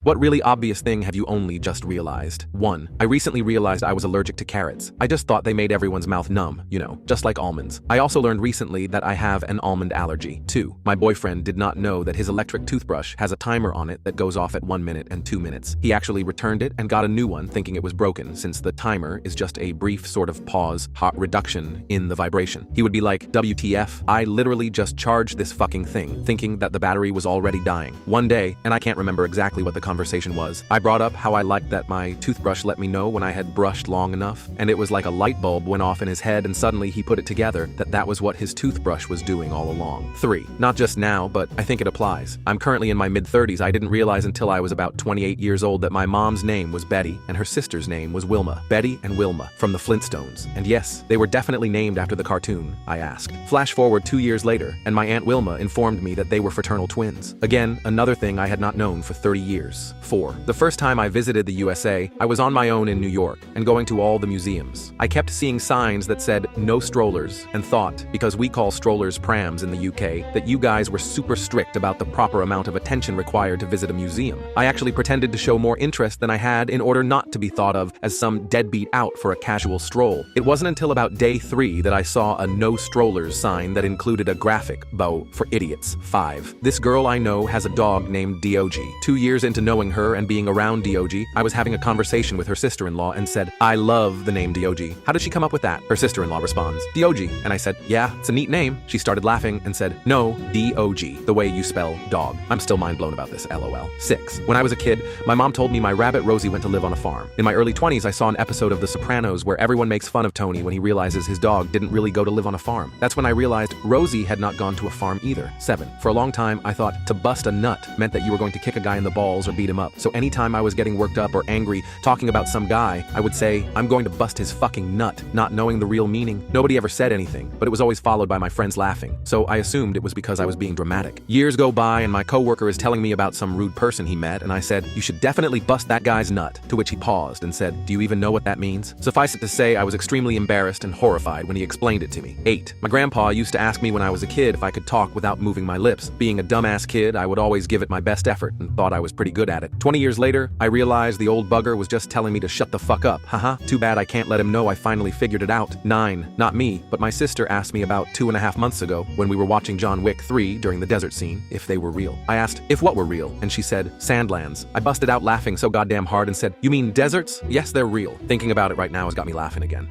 What really obvious thing have you only just realized? 1. I recently realized I was allergic to carrots. I just thought they made everyone's mouth numb, you know, just like almonds. I also learned recently that I have an almond allergy. 2. My boyfriend did not know that his electric toothbrush has a timer on it that goes off at 1 minute and 2 minutes. He actually returned it and got a new one thinking it was broken, since the timer is just a brief sort of pause, hot reduction in the vibration. He would be like, WTF, I literally just charged this fucking thing, thinking that the battery was already dying. One day, and I can't remember exactly what the conversation was, I brought up how I liked that my toothbrush let me know when I had brushed long enough, and it was like a light bulb went off in his head and suddenly he put it together that that was what his toothbrush was doing all along. 3. Not just now, but I think it applies. I'm currently in my mid-30s. I didn't realize until I was about 28 years old that my mom's name was Betty and her sister's name was Wilma. Betty and Wilma from the Flintstones. And yes, they were definitely named after the cartoon, I asked. Flash forward 2 years later, and my Aunt Wilma informed me that they were fraternal twins. Again, another thing I had not known for 30 years. 4. The first time I visited the USA, I was on my own in New York and going to all the museums. I kept seeing signs that said no strollers and thought, because we call strollers prams in the UK, that you guys were super strict about the proper amount of attention required to visit a museum. I actually pretended to show more interest than I had in order not to be thought of as some deadbeat out for a casual stroll. It wasn't until about day 3 that I saw a no strollers sign that included a graphic bow for idiots. 5. This girl I know has a dog named Diogi. 2 years into knowing her and being around Diogi, I was having a conversation with her sister-in-law and said, I love the name Diogi. How did she come up with that? Her sister-in-law responds, Diogi. And I said, yeah, it's a neat name. She started laughing and said, no, D-O-G, the way you spell dog. I'm still mind blown about this, LOL. 6. When I was a kid, my mom told me my rabbit Rosie went to live on a farm. In my early 20s, I saw an episode of The Sopranos where everyone makes fun of Tony when he realizes his dog didn't really go to live on a farm. That's when I realized Rosie had not gone to a farm either. 7. For a long time, I thought to bust a nut meant that you were going to kick a guy in the balls or beat him up. So anytime I was getting worked up or angry talking about some guy, I would say, I'm going to bust his fucking nut, not knowing the real meaning. Nobody ever said anything, but it was always followed by my friends laughing. So I assumed it was because I was being dramatic. Years go by and my coworker is telling me about some rude person he met, and I said, you should definitely bust that guy's nut, to which he paused and said, do you even know what that means? Suffice it to say, I was extremely embarrassed and horrified when he explained it to me. 8. My grandpa used to ask me when I was a kid if I could talk without moving my lips. Being a dumbass kid, I would always give it my best effort and thought I was pretty good at it. 20 years later, I realized the old bugger was just telling me to shut the fuck up. Haha, too bad I can't let him know I finally figured it out. 9. Not me, but my sister asked me about 2.5 months ago when we were watching John Wick 3 during the desert scene if they were real. I asked if what were real, and she said, Sandlands. I busted out laughing so goddamn hard and said, you mean deserts? Yes, they're real. Thinking about it right now has got me laughing again.